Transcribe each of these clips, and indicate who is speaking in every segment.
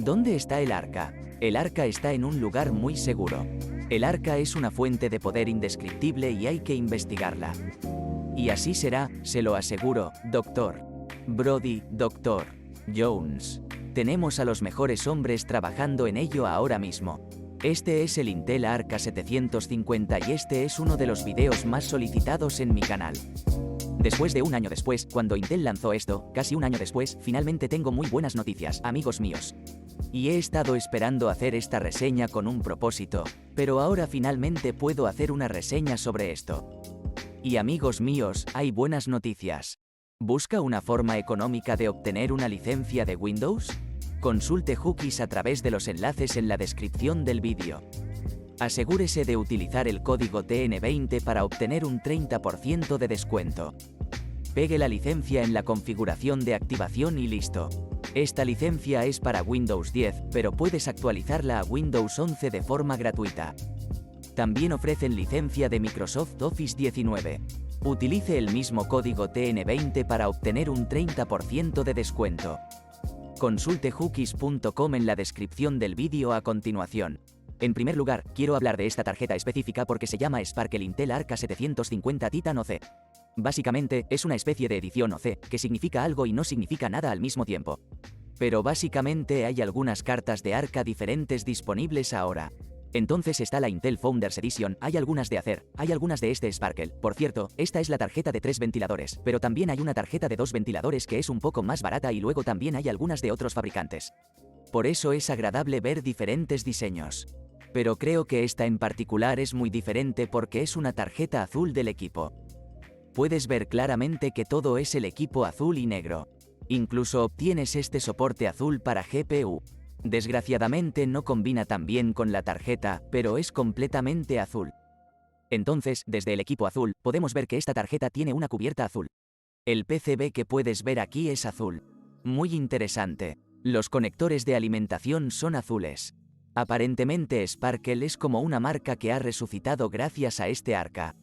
Speaker 1: ¿Dónde está el arca? El arca está en un lugar muy seguro. El arca es una fuente de poder indescriptible y hay que investigarla. Y así será, se lo aseguro, Dr. Brody, Dr. Jones. Tenemos a los mejores hombres trabajando en ello ahora mismo. Este es el Intel Arca 750 y este es uno de los videos más solicitados en mi canal. Después de un año después, cuando Intel lanzó esto, casi un año después, finalmente tengo muy buenas noticias, amigos míos. Y he estado esperando hacer esta reseña con un propósito, pero ahora finalmente puedo hacer una reseña sobre esto. Y amigos míos, hay buenas noticias. ¿Busca una forma económica de obtener una licencia de Windows? Consulte Cookies a través de los enlaces en la descripción del vídeo. Asegúrese de utilizar el código TN20 para obtener un 30% de descuento. Pegue la licencia en la configuración de activación y listo. Esta licencia es para Windows 10, pero puedes actualizarla a Windows 11 de forma gratuita. También ofrecen licencia de Microsoft Office 19. Utilice el mismo código TN20 para obtener un 30% de descuento. Consulte cookies.com en la descripción del vídeo a continuación. En primer lugar, quiero hablar de esta tarjeta específica porque se llama Sparkle Intel Arca 750 Titan OC. Básicamente, es una especie de edición OC, que significa algo y no significa nada al mismo tiempo. Pero básicamente hay algunas cartas de Arca diferentes disponibles ahora. Entonces está la Intel Founders Edition, hay algunas de Acer, hay algunas de este Sparkle. Por cierto, esta es la tarjeta de 3 ventiladores, pero también hay una tarjeta de 2 ventiladores que es un poco más barata y luego también hay algunas de otros fabricantes. Por eso es agradable ver diferentes diseños. Pero creo que esta en particular es muy diferente porque es una tarjeta azul del equipo. Puedes ver claramente que todo es el equipo azul y negro. Incluso obtienes este soporte azul para GPU. Desgraciadamente no combina tan bien con la tarjeta, pero es completamente azul. Entonces, desde el equipo azul, podemos ver que esta tarjeta tiene una cubierta azul. El PCB que puedes ver aquí es azul. Muy interesante. Los conectores de alimentación son azules. Aparentemente Sparkle es como una marca que ha resucitado gracias a este arca.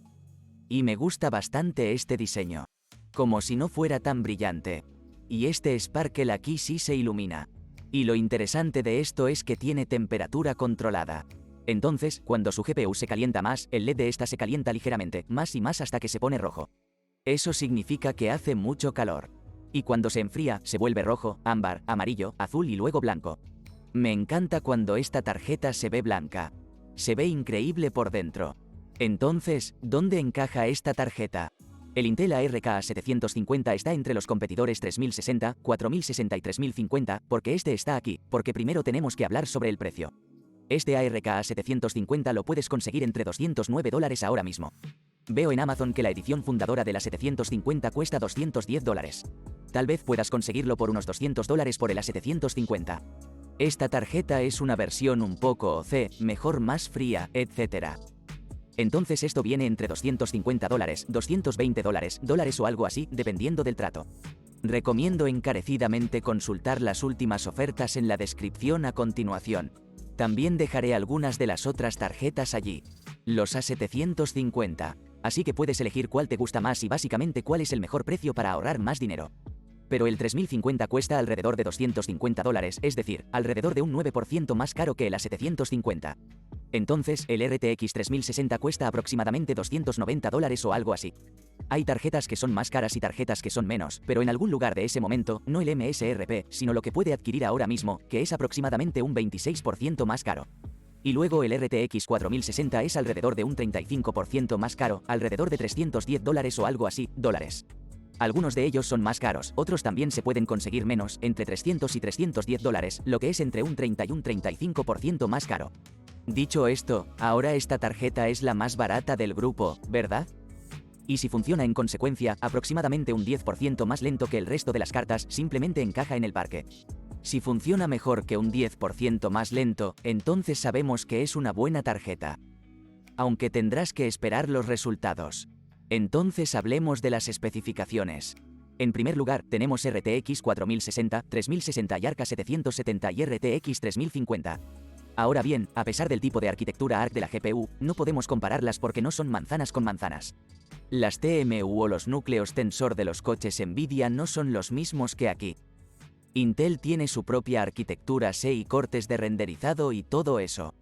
Speaker 1: Y me gusta bastante este diseño. Como si no fuera tan brillante. Y este Sparkle aquí sí se ilumina. Y lo interesante de esto es que tiene temperatura controlada. Entonces, cuando su GPU se calienta más, el LED de esta se calienta ligeramente, más y más hasta que se pone rojo. Eso significa que hace mucho calor. Y cuando se enfría, se vuelve rojo, ámbar, amarillo, azul y luego blanco. Me encanta cuando esta tarjeta se ve blanca. Se ve increíble por dentro. Entonces, ¿dónde encaja esta tarjeta? El Intel ARK 750 está entre los competidores 3060, 4060 y 3050, porque este está aquí, porque primero tenemos que hablar sobre el precio. Este ARK 750 lo puedes conseguir entre $209 ahora mismo. Veo en Amazon que la edición fundadora de la 750 cuesta $210. Tal vez puedas conseguirlo por unos $200 por el A750. Esta tarjeta es una versión un poco OC, mejor más fría, etc. Entonces esto viene entre $250, $220, o algo así, dependiendo del trato. Recomiendo encarecidamente consultar las últimas ofertas en la descripción a continuación. También dejaré algunas de las otras tarjetas allí. Los A750. Así que puedes elegir cuál te gusta más y básicamente cuál es el mejor precio para ahorrar más dinero. Pero el 3050 cuesta alrededor de $250, es decir, alrededor de un 9% más caro que el A750. Entonces, el RTX 3060 cuesta aproximadamente $290 o algo así. Hay tarjetas que son más caras y tarjetas que son menos, pero en algún lugar de ese momento, no el MSRP, sino lo que puede adquirir ahora mismo, que es aproximadamente un 26% más caro. Y luego el RTX 4060 es alrededor de un 35% más caro, alrededor de $310 o algo así, dólares. Algunos de ellos son más caros, otros también se pueden conseguir menos, entre $300 y $310, lo que es entre un 30 y un 35% más caro. Dicho esto, ahora esta tarjeta es la más barata del grupo, ¿verdad? Y si funciona en consecuencia, aproximadamente un 10% más lento que el resto de las cartas, simplemente encaja en el parque. Si funciona mejor que un 10% más lento, entonces sabemos que es una buena tarjeta. Aunque tendrás que esperar los resultados. Entonces hablemos de las especificaciones. En primer lugar, tenemos RTX 4060, 3060 y Arca 770 y RTX 3050. Ahora bien, a pesar del tipo de arquitectura ARC de la GPU, no podemos compararlas porque no son manzanas con manzanas. Las TMU o los núcleos tensor de los coches Nvidia no son los mismos que aquí. Intel tiene su propia arquitectura C y cortes de renderizado y todo eso.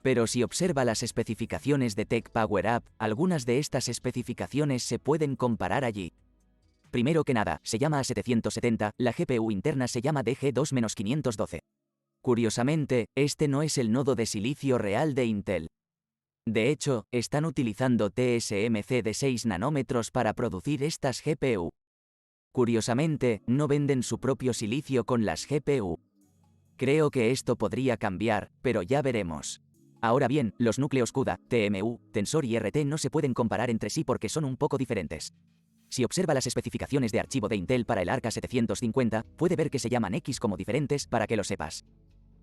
Speaker 1: Pero si observa las especificaciones de Tech Power Up, algunas de estas especificaciones se pueden comparar allí. Primero que nada, se llama A770, la GPU interna se llama DG2-512. Curiosamente, este no es el nodo de silicio real de Intel. De hecho, están utilizando TSMC de 6 nanómetros para producir estas GPU. Curiosamente, no venden su propio silicio con las GPU. Creo que esto podría cambiar, pero ya veremos. Ahora bien, los núcleos CUDA, TMU, Tensor y RT no se pueden comparar entre sí porque son un poco diferentes. Si observa las especificaciones de archivo de Intel para el ARC A750, puede ver que se llaman X como diferentes para que lo sepas.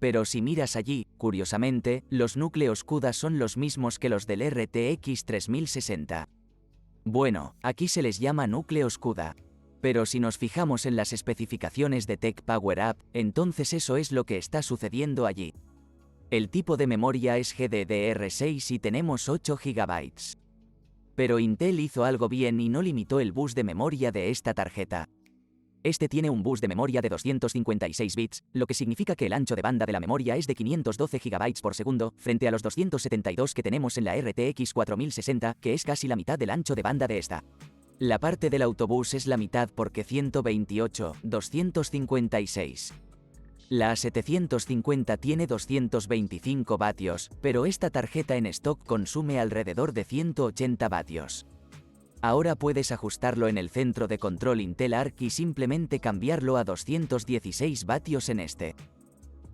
Speaker 1: Pero si miras allí, curiosamente, los núcleos CUDA son los mismos que los del RTX 3060. Bueno, aquí se les llama núcleos CUDA. Pero si nos fijamos en las especificaciones de Tech Power Up, entonces eso es lo que está sucediendo allí. El tipo de memoria es GDDR6 y tenemos 8 GB. Pero Intel hizo algo bien y no limitó el bus de memoria de esta tarjeta. Este tiene un bus de memoria de 256 bits, lo que significa que el ancho de banda de la memoria es de 512 GB por segundo, frente a los 272 que tenemos en la RTX 4060, que es casi la mitad del ancho de banda de esta. La parte del autobús es la mitad porque 128, 256. La A750 tiene 225 vatios, pero esta tarjeta en stock consume alrededor de 180 vatios. Ahora puedes ajustarlo en el centro de control Intel Arc y simplemente cambiarlo a 216 vatios en este.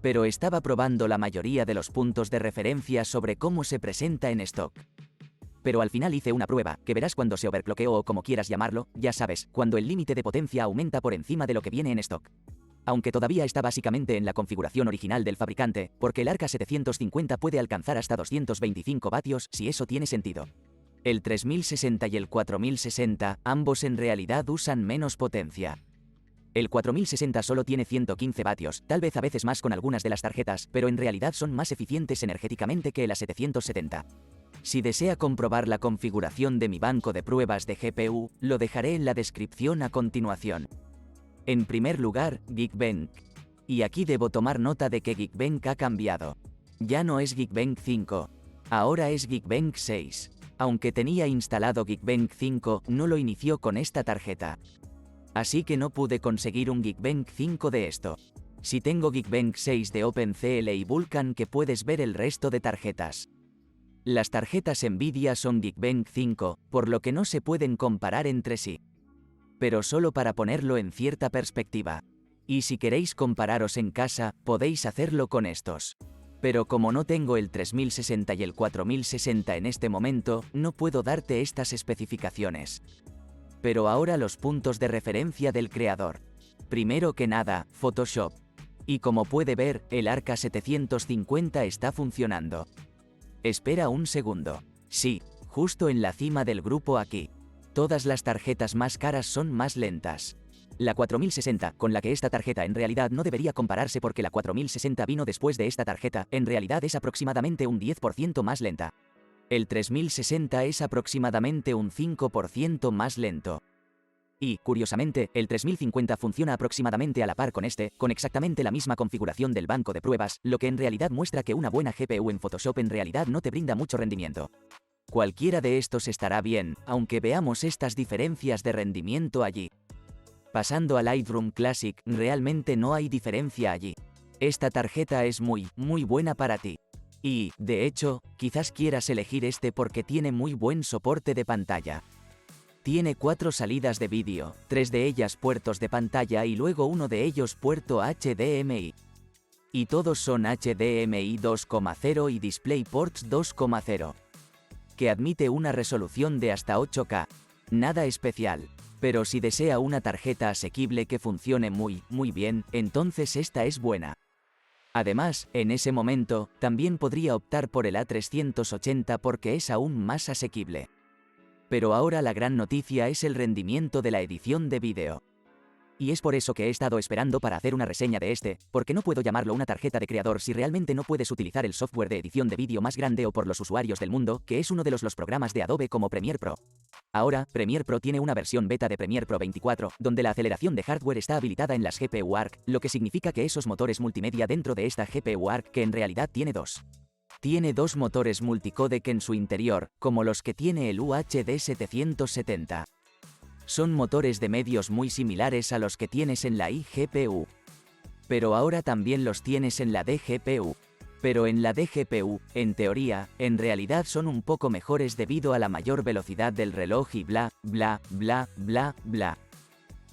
Speaker 1: Pero estaba probando la mayoría de los puntos de referencia sobre cómo se presenta en stock. Pero al final hice una prueba, que verás cuando se overclockeó o como quieras llamarlo, ya sabes, cuando el límite de potencia aumenta por encima de lo que viene en stock. Aunque todavía está básicamente en la configuración original del fabricante, porque el ARC A750 puede alcanzar hasta 225 vatios si eso tiene sentido. El 3060 y el 4060, ambos en realidad usan menos potencia. El 4060 solo tiene 115 vatios, tal vez a veces más con algunas de las tarjetas, pero en realidad son más eficientes energéticamente que el A770. Si desea comprobar la configuración de mi banco de pruebas de GPU, lo dejaré en la descripción a continuación. En primer lugar, Geekbench. Y aquí debo tomar nota de que Geekbench ha cambiado. Ya no es Geekbench 5. Ahora es Geekbench 6. Aunque tenía instalado Geekbench 5, no lo inició con esta tarjeta. Así que no pude conseguir un Geekbench 5 de esto. Si tengo Geekbench 6 de OpenCL y Vulkan que puedes ver el resto de tarjetas. Las tarjetas Nvidia son Geekbench 5, por lo que no se pueden comparar entre sí. Pero solo para ponerlo en cierta perspectiva. Y si queréis compararos en casa, podéis hacerlo con estos. Pero como no tengo el 3060 y el 4060 en este momento, no puedo darte estas especificaciones. Pero ahora los puntos de referencia del creador. Primero que nada, Photoshop. Y como puede ver, el ARC A750 está funcionando. Espera un segundo. Sí, justo en la cima del grupo aquí. Todas las tarjetas más caras son más lentas. La 4060, con la que esta tarjeta en realidad no debería compararse porque la 4060 vino después de esta tarjeta, en realidad es aproximadamente un 10% más lenta. El 3060 es aproximadamente un 5% más lento. Y, curiosamente, el 3050 funciona aproximadamente a la par con este, con exactamente la misma configuración del banco de pruebas, lo que en realidad muestra que una buena GPU en Photoshop en realidad no te brinda mucho rendimiento. Cualquiera de estos estará bien, aunque veamos estas diferencias de rendimiento allí. Pasando a Lightroom Classic, realmente no hay diferencia allí. Esta tarjeta es muy buena para ti. Y, de hecho, quizás quieras elegir este porque tiene muy buen soporte de pantalla. Tiene 4 salidas de vídeo, 3 de ellas puertos de pantalla y luego uno de ellos puerto HDMI. Y todos son HDMI 2.0 y DisplayPort 2.0. Que admite una resolución de hasta 8K. Nada especial. Pero si desea una tarjeta asequible que funcione muy bien, entonces esta es buena. Además, en ese momento, también podría optar por el A380 porque es aún más asequible. Pero ahora la gran noticia es el rendimiento de la edición de vídeo. Y es por eso que he estado esperando para hacer una reseña de este, porque no puedo llamarlo una tarjeta de creador si realmente no puedes utilizar el software de edición de vídeo más grande o por los usuarios del mundo, que es uno de los programas de Adobe como Premiere Pro. Ahora, Premiere Pro tiene una versión beta de Premiere Pro 24, donde la aceleración de hardware está habilitada en las GPU ARC, lo que significa que esos motores multimedia dentro de esta GPU ARC, que en realidad tiene dos. Tiene dos motores multicodec en su interior, como los que tiene el UHD 770. Son motores de medios muy similares a los que tienes en la iGPU. Pero ahora también los tienes en la DGPU. Pero en la DGPU, en teoría, en realidad son un poco mejores debido a la mayor velocidad del reloj y bla, bla, bla, bla, bla.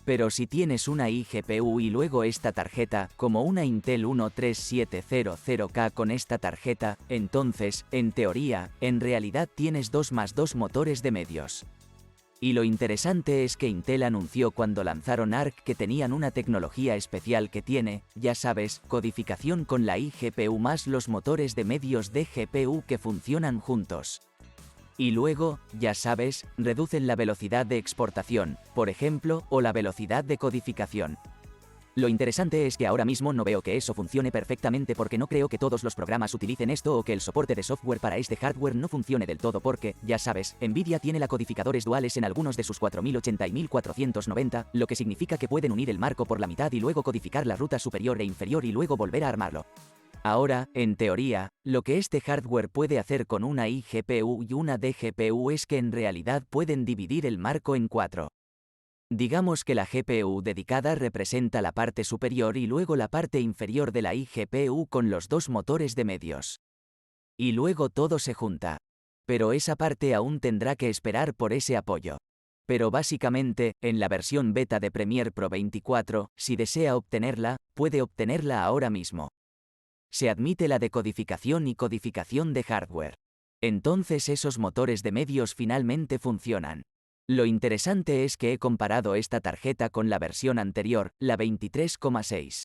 Speaker 1: Pero si tienes una iGPU y luego esta tarjeta, como una Intel 13700K con esta tarjeta, entonces, en teoría, en realidad tienes 2 más 2 motores de medios. Y lo interesante es que Intel anunció cuando lanzaron ARC que tenían una tecnología especial que tiene, ya sabes, codificación con la iGPU más los motores de medios de GPU que funcionan juntos. Y luego, ya sabes, reducen la velocidad de exportación, por ejemplo, o la velocidad de codificación. Lo interesante es que ahora mismo no veo que eso funcione perfectamente porque no creo que todos los programas utilicen esto o que el soporte de software para este hardware no funcione del todo porque, ya sabes, Nvidia tiene la codificadores duales en algunos de sus 4080 y 1490, lo que significa que pueden unir el marco por la mitad y luego codificar la ruta superior e inferior y luego volver a armarlo. Ahora, en teoría, lo que este hardware puede hacer con una iGPU y una DGPU es que en realidad pueden dividir el marco en 4. Digamos que la GPU dedicada representa la parte superior y luego la parte inferior de la iGPU con los dos motores de medios. Y luego todo se junta. Pero esa parte aún tendrá que esperar por ese apoyo. Pero básicamente, en la versión beta de Premiere Pro 24, si desea obtenerla, puede obtenerla ahora mismo. Se admite la decodificación y codificación de hardware. Entonces esos motores de medios finalmente funcionan. Lo interesante es que he comparado esta tarjeta con la versión anterior, la 23,6.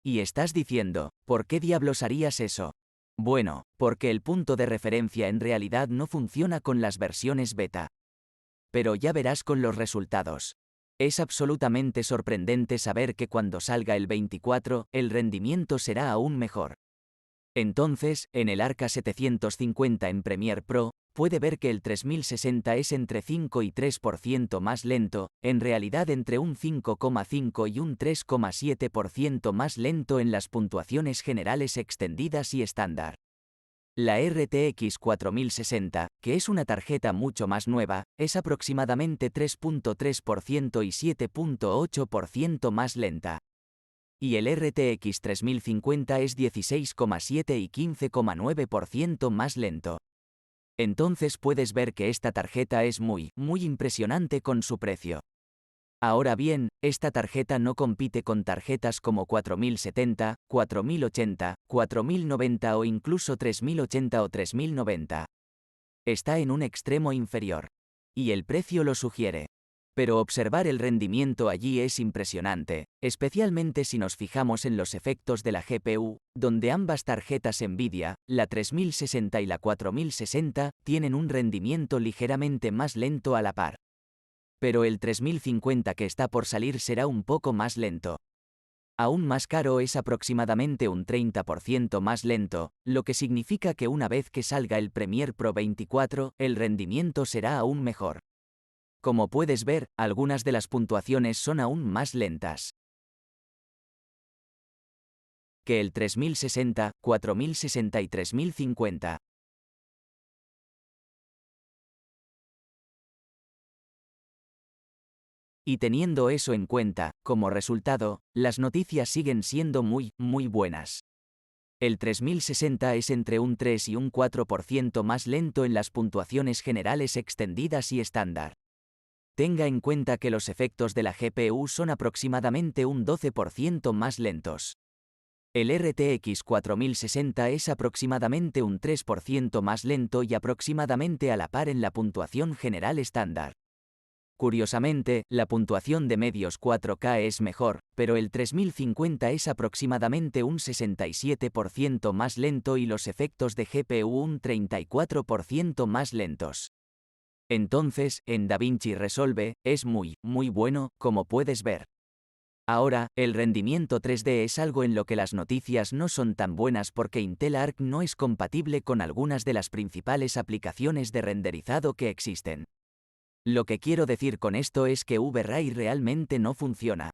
Speaker 1: Y estás diciendo, ¿por qué diablos harías eso? Bueno, porque el punto de referencia en realidad no funciona con las versiones beta. Pero ya verás con los resultados. Es absolutamente sorprendente saber que cuando salga el 24, el rendimiento será aún mejor. Entonces, en el Arc A750 en Premiere Pro, puede ver que el 3060 es entre 5 y 3% más lento, en realidad entre un 5,5 y un 3,7% más lento en las puntuaciones generales extendidas y estándar. La RTX 4060, que es una tarjeta mucho más nueva, es aproximadamente 3,3% y 7,8% más lenta. Y el RTX 3050 es 16,7 y 15,9% más lento. Entonces puedes ver que esta tarjeta es muy impresionante con su precio. Ahora bien, esta tarjeta no compite con tarjetas como 4070, 4080, 4090 o incluso 3080 o 3090. Está en un extremo inferior. Y el precio lo sugiere. Pero observar el rendimiento allí es impresionante, especialmente si nos fijamos en los efectos de la GPU, donde ambas tarjetas Nvidia, la 3060 y la 4060, tienen un rendimiento ligeramente más lento a la par. Pero el 3050 que está por salir será un poco más lento. Aún más caro es aproximadamente un 30% más lento, lo que significa que una vez que salga el Premiere Pro 24, el rendimiento será aún mejor. Como puedes ver, algunas de las puntuaciones son aún más lentas que el 3060, 4060 y 3050. Y teniendo eso en cuenta, como resultado, las noticias siguen siendo muy buenas. El 3060 es entre un 3 y un 4% más lento en las puntuaciones generales extendidas y estándar. Tenga en cuenta que los efectos de la GPU son aproximadamente un 12% más lentos. El RTX 4060 es aproximadamente un 3% más lento y aproximadamente a la par en la puntuación general estándar. Curiosamente, la puntuación de medios 4K es mejor, pero el 3050 es aproximadamente un 67% más lento y los efectos de GPU un 34% más lentos. Entonces, en DaVinci Resolve, es muy bueno, como puedes ver. Ahora, el rendimiento 3D es algo en lo que las noticias no son tan buenas porque Intel Arc no es compatible con algunas de las principales aplicaciones de renderizado que existen. Lo que quiero decir con esto es que V-Ray realmente no funciona.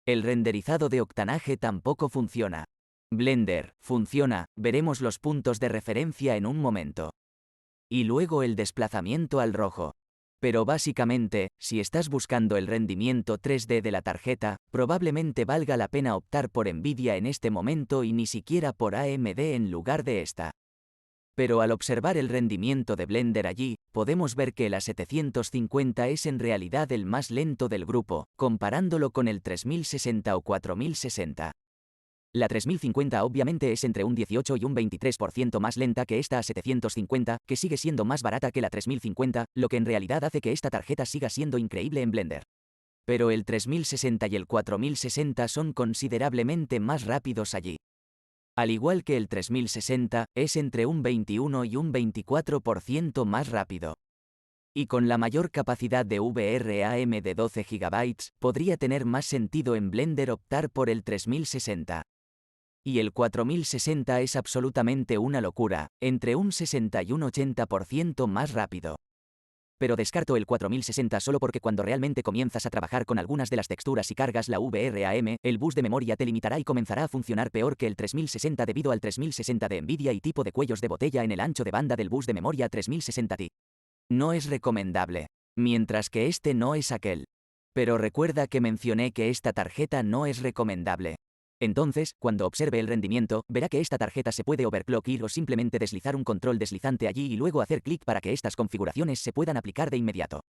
Speaker 1: El renderizado de octanaje tampoco funciona. Blender, funciona, veremos los puntos de referencia en un momento. Y luego el desplazamiento al rojo. Pero básicamente, si estás buscando el rendimiento 3D de la tarjeta, probablemente valga la pena optar por Nvidia en este momento y ni siquiera por AMD en lugar de esta. Pero al observar el rendimiento de Blender allí, podemos ver que el A750 es en realidad el más lento del grupo, comparándolo con el 3060 o 4060. La 3050 obviamente es entre un 18 y un 23% más lenta que esta A750, que sigue siendo más barata que la 3050, lo que en realidad hace que esta tarjeta siga siendo increíble en Blender. Pero el 3060 y el 4060 son considerablemente más rápidos allí. Al igual que el 3060, es entre un 21 y un 24% más rápido. Y con la mayor capacidad de VRAM de 12 GB, podría tener más sentido en Blender optar por el 3060. Y el 4060 es absolutamente una locura, entre un 60 y un 80% más rápido. Pero descarto el 4060 solo porque cuando realmente comienzas a trabajar con algunas de las texturas y cargas la VRAM, el bus de memoria te limitará y comenzará a funcionar peor que el 3060 debido al 3060 de Nvidia y tipo de cuellos de botella en el ancho de banda del bus de memoria 3060 Ti. No es recomendable, mientras que este no es aquel. Pero recuerda que mencioné que esta tarjeta no es recomendable. Entonces, cuando observe el rendimiento, verá que esta tarjeta se puede overclockar o simplemente deslizar un control deslizante allí y luego hacer clic para que estas configuraciones se puedan aplicar de inmediato.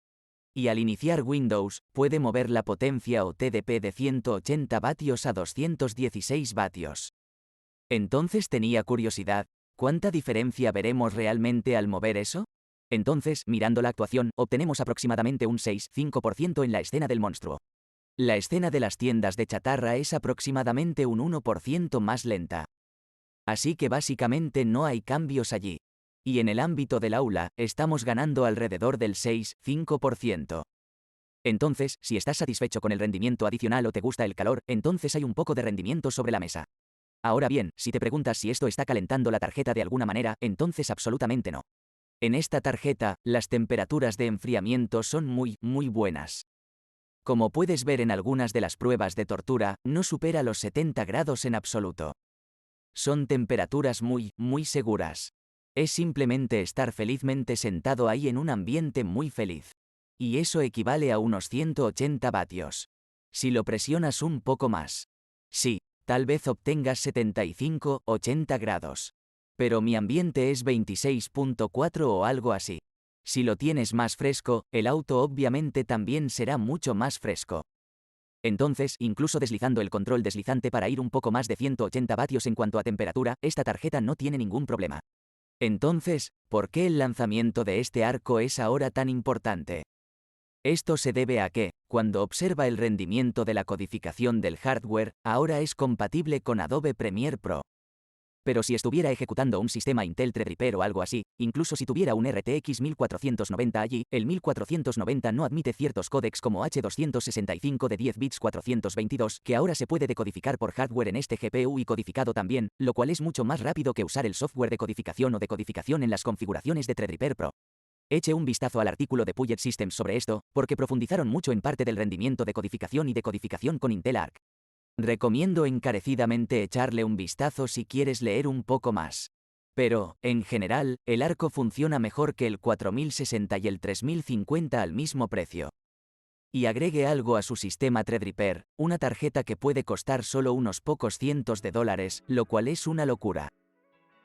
Speaker 1: Y al iniciar Windows, puede mover la potencia o TDP de 180 vatios a 216 vatios. Entonces tenía curiosidad, ¿cuánta diferencia veremos realmente al mover eso? Entonces, mirando la actuación, obtenemos aproximadamente un 6,5% en la escena del monstruo. La escena de las tiendas de chatarra es aproximadamente un 1% más lenta. Así que básicamente no hay cambios allí. Y en el ámbito del aula, estamos ganando alrededor del 6,5%. Entonces, si estás satisfecho con el rendimiento adicional o te gusta el calor, entonces hay un poco de rendimiento sobre la mesa. Ahora bien, si te preguntas si esto está calentando la tarjeta de alguna manera, entonces absolutamente no. En esta tarjeta, las temperaturas de enfriamiento son muy buenas. Como puedes ver en algunas de las pruebas de tortura, no supera los 70 grados en absoluto. Son temperaturas muy seguras. Es simplemente estar felizmente sentado ahí en un ambiente muy feliz. Y eso equivale a unos 180 vatios. Si lo presionas un poco más. Sí, tal vez obtengas 75-80 grados. Pero mi ambiente es 26.4 o algo así. Si lo tienes más fresco, el auto obviamente también será mucho más fresco. Entonces, incluso deslizando el control deslizante para ir un poco más de 180 vatios en cuanto a temperatura, esta tarjeta no tiene ningún problema. Entonces, ¿por qué el lanzamiento de este arco es ahora tan importante? Esto se debe a que, cuando observa el rendimiento de la codificación del hardware, ahora es compatible con Adobe Premiere Pro. Pero si estuviera ejecutando un sistema Intel Threadripper o algo así, incluso si tuviera un RTX 1490 allí, el 1490 no admite ciertos códecs como H265 de 10 bits 422, que ahora se puede decodificar por hardware en este GPU y codificado también, lo cual es mucho más rápido que usar el software de codificación o decodificación en las configuraciones de Threadripper Pro. Eche un vistazo al artículo de Puget Systems sobre esto, porque profundizaron mucho en parte del rendimiento de codificación y decodificación con Intel Arc. Recomiendo encarecidamente echarle un vistazo si quieres leer un poco más. Pero, en general, el arco funciona mejor que el 4060 y el 3050 al mismo precio. Y agregue algo a su sistema Threadripper, una tarjeta que puede costar solo unos pocos cientos de dólares, lo cual es una locura.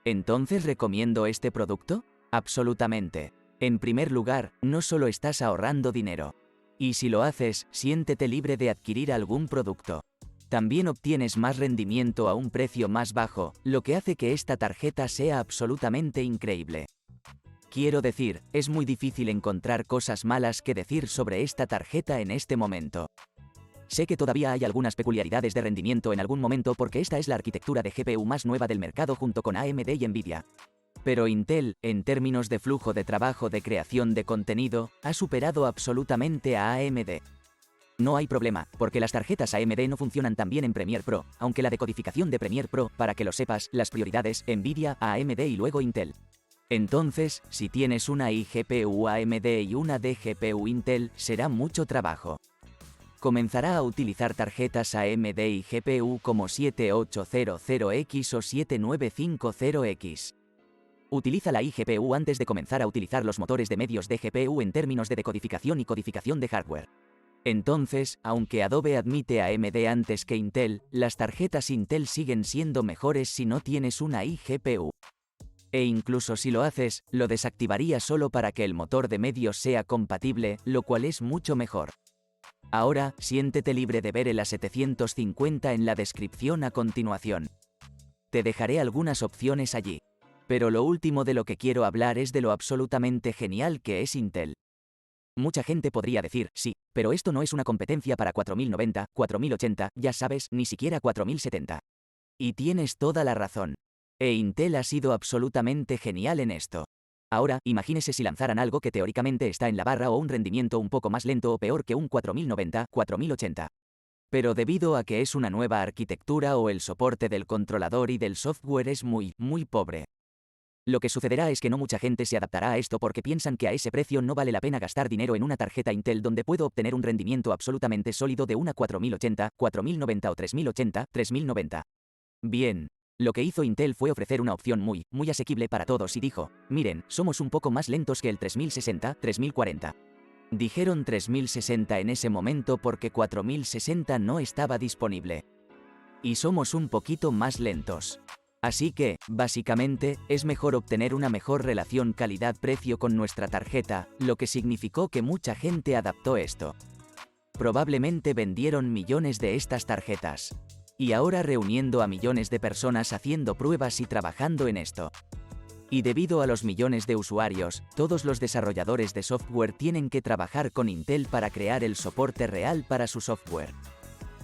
Speaker 1: ¿Entonces recomiendo este producto? Absolutamente. En primer lugar, no solo estás ahorrando dinero. Y si lo haces, siéntete libre de adquirir algún producto. También obtienes más rendimiento a un precio más bajo, lo que hace que esta tarjeta sea absolutamente increíble. Quiero decir, es muy difícil encontrar cosas malas que decir sobre esta tarjeta en este momento. Sé que todavía hay algunas peculiaridades de rendimiento en algún momento porque esta es la arquitectura de GPU más nueva del mercado junto con AMD y Nvidia. Pero Intel, en términos de flujo de trabajo de creación de contenido, ha superado absolutamente a AMD. No hay problema, porque las tarjetas AMD no funcionan tan bien en Premiere Pro, aunque la decodificación de Premiere Pro, para que lo sepas, las prioridades, Nvidia, AMD y luego Intel. Entonces, si tienes una iGPU AMD y una DGPU Intel, será mucho trabajo. Comenzará a utilizar tarjetas AMD y GPU como 7800X o 7950X. Utiliza la iGPU antes de comenzar a utilizar los motores de medios de GPU en términos de decodificación y codificación de hardware. Entonces, aunque Adobe admite AMD antes que Intel, las tarjetas Intel siguen siendo mejores si no tienes una iGPU. E incluso si lo haces, lo desactivaría solo para que el motor de medios sea compatible, lo cual es mucho mejor. Ahora, siéntete libre de ver el A750 en la descripción a continuación. Te dejaré algunas opciones allí. Pero lo último de lo que quiero hablar es de lo absolutamente genial que es Intel. Mucha gente podría decir, sí, pero esto no es una competencia para 4090, 4080, ya sabes, ni siquiera 4070. Y tienes toda la razón. E Intel ha sido absolutamente genial en esto. Ahora, imagínese si lanzaran algo que teóricamente está en la barra o un rendimiento un poco más lento o peor que un 4090, 4080. Pero debido a que es una nueva arquitectura o el soporte del controlador y del software es muy pobre. Lo que sucederá es que no mucha gente se adaptará a esto porque piensan que a ese precio no vale la pena gastar dinero en una tarjeta Intel donde puedo obtener un rendimiento absolutamente sólido de una 4080, 4090 o 3080, 3090. Bien. Lo que hizo Intel fue ofrecer una opción muy asequible para todos y dijo, miren, somos un poco más lentos que el 3060, 3040. Dijeron 3060 en ese momento porque 4060 no estaba disponible. Y somos un poquito más lentos. Así que, básicamente, es mejor obtener una mejor relación calidad-precio con nuestra tarjeta, lo que significó que mucha gente adaptó esto. Probablemente vendieron millones de estas tarjetas. Y ahora reuniendo a millones de personas haciendo pruebas y trabajando en esto. Y debido a los millones de usuarios, todos los desarrolladores de software tienen que trabajar con Intel para crear el soporte real para su software.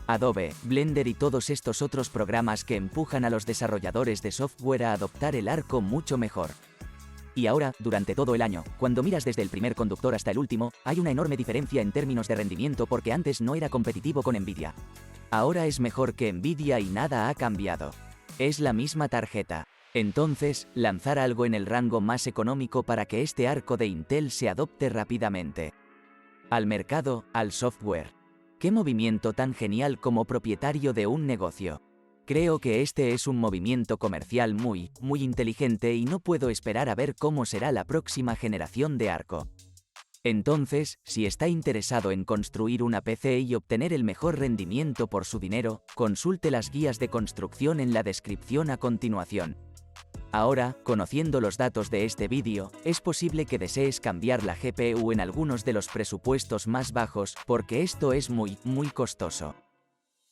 Speaker 1: Adobe, Blender y todos estos otros programas que empujan a los desarrolladores de software a adoptar el arco mucho mejor. Y ahora, durante todo el año, cuando miras desde el primer conductor hasta el último, hay una enorme diferencia en términos de rendimiento porque antes no era competitivo con Nvidia. Ahora es mejor que Nvidia y nada ha cambiado. Es la misma tarjeta. Entonces, lanzar algo en el rango más económico para que este arco de Intel se adopte rápidamente. Al mercado, al software. ¡Qué movimiento tan genial como propietario de un negocio! Creo que este es un movimiento comercial muy inteligente y no puedo esperar a ver cómo será la próxima generación de arco. Entonces, si está interesado en construir una PC y obtener el mejor rendimiento por su dinero, consulte las guías de construcción en la descripción a continuación. Ahora, conociendo los datos de este vídeo, es posible que desees cambiar la GPU en algunos de los presupuestos más bajos, porque esto es muy costoso.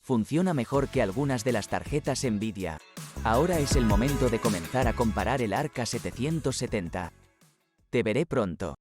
Speaker 1: Funciona mejor que algunas de las tarjetas Nvidia. Ahora es el momento de comenzar a comparar el Arc A770. Te veré pronto.